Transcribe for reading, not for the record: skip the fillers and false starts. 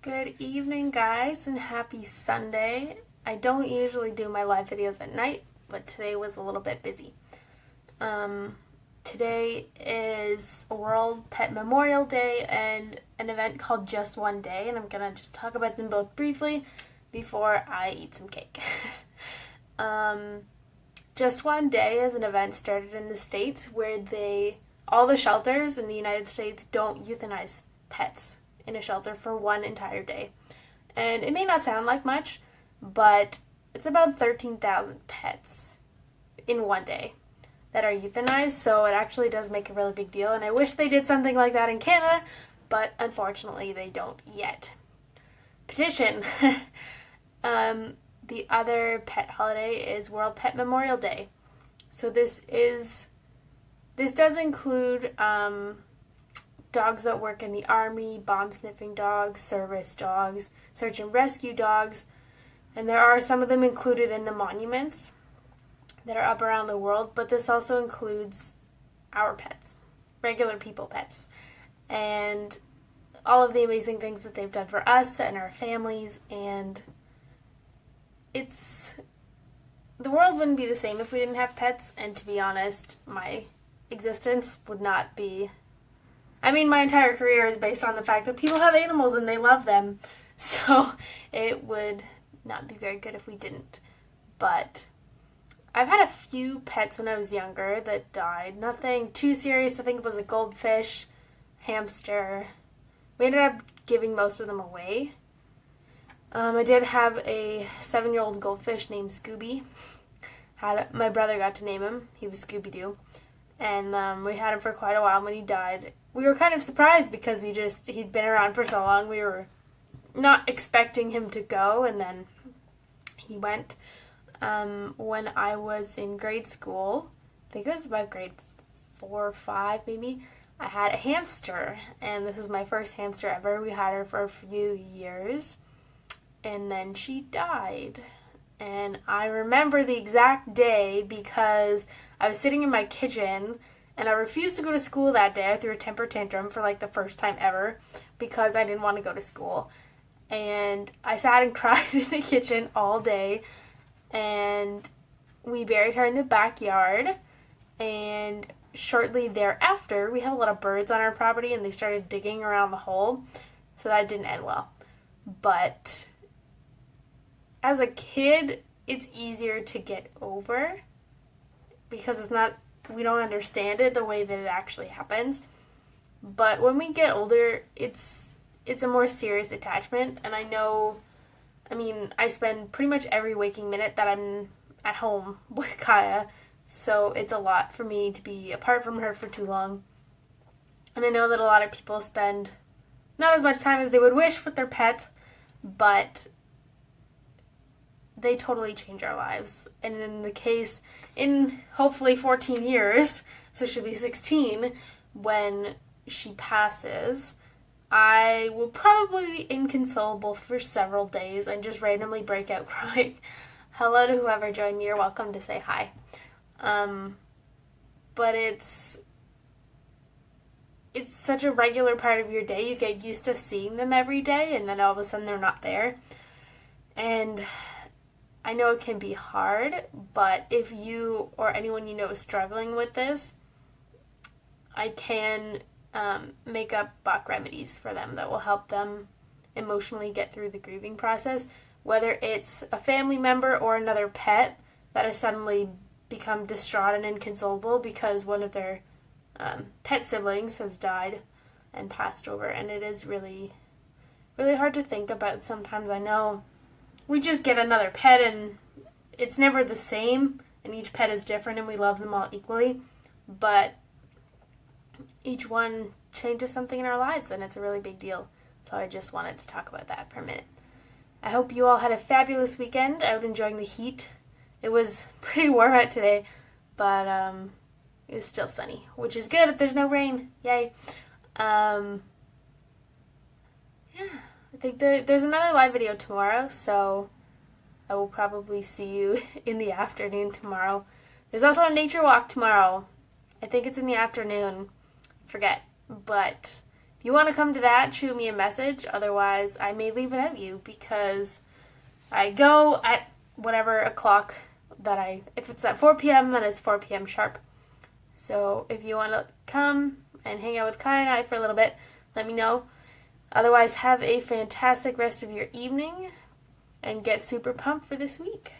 Good evening, guys, and happy Sunday. I don't usually do my live videos at night, but today was a little bit busy. Today is World Pet Memorial Day and an event called Just One Day, and I'm going to just talk about them both briefly before I eat some cake. Just One Day is an event started in the States where all the shelters in the United States don't euthanize pets in a shelter for one entire day. And it may not sound like much, but it's about 13,000 pets in one day that are euthanized, so it actually does make a really big deal, and I wish they did something like that in Canada, but unfortunately they don't yet. Petition. The other pet holiday is World Pet Memorial Day. So this does include dogs that work in the army, bomb-sniffing dogs, service dogs, search and rescue dogs, and there are some of them included in the monuments that are up around the world, but this also includes our pets, regular people pets, and all of the amazing things that they've done for us and our families, and the world wouldn't be the same if we didn't have pets, and to be honest, my existence would not be. My entire career is based on the fact that people have animals and they love them, so it would not be very good if we didn't. But I've had a few pets when I was younger that died. Nothing too serious. I think it was a goldfish, hamster. We ended up giving most of them away. I did have a 7-year-old goldfish named Scooby. My brother got to name him. He was Scooby-Doo. And we had him for quite a while. When he died, we were kind of surprised because he'd been around for so long. We were not expecting him to go, and then he went. When I was in grade school, I think it was about grade 4 or 5 maybe, I had a hamster, and this was my first hamster ever. We had her for a few years, and then she died. And I remember the exact day because I was sitting in my kitchen and I refused to go to school that day. I threw a temper tantrum for the first time ever because I didn't want to go to school. And I sat and cried in the kitchen all day, and we buried her in the backyard. And shortly thereafter, we have a lot of birds on our property and they started digging around the hole, so that didn't end well. But as a kid, it's easier to get over because we don't understand it the way that it actually happens. But when we get older, it's a more serious attachment, and I spend pretty much every waking minute that I'm at home with Kaya, so it's a lot for me to be apart from her for too long. And I know that a lot of people spend not as much time as they would wish with their pet, but they totally change our lives. And in hopefully 14 years, so she'll be 16, when she passes, I will probably be inconsolable for several days and just randomly break out crying. Hello to whoever joined me, you're welcome to say hi. But it's such a regular part of your day. You get used to seeing them every day, and then all of a sudden they're not there. And I know it can be hard, but if you or anyone you know is struggling with this, I can make up Bach remedies for them that will help them emotionally get through the grieving process, whether it's a family member or another pet that has suddenly become distraught and inconsolable because one of their pet siblings has died and passed over, and it is really, really hard to think about sometimes. I know we just get another pet and it's never the same, and each pet is different and we love them all equally, but each one changes something in our lives and it's a really big deal. So I just wanted to talk about that for a minute. I hope you all had a fabulous weekend out enjoying the heat. It was pretty warm out today, but it was still sunny, which is good if there's no rain. Yay. I think there's another live video tomorrow, so I will probably see you in the afternoon tomorrow. There's also a nature walk tomorrow. I think it's in the afternoon. Forget. But if you want to come to that, shoot me a message. Otherwise, I may leave without you because I go at whatever o'clock if it's at 4 p.m., then it's 4 p.m. sharp. So if you want to come and hang out with Kai and I for a little bit, let me know. Otherwise, have a fantastic rest of your evening and get super pumped for this week.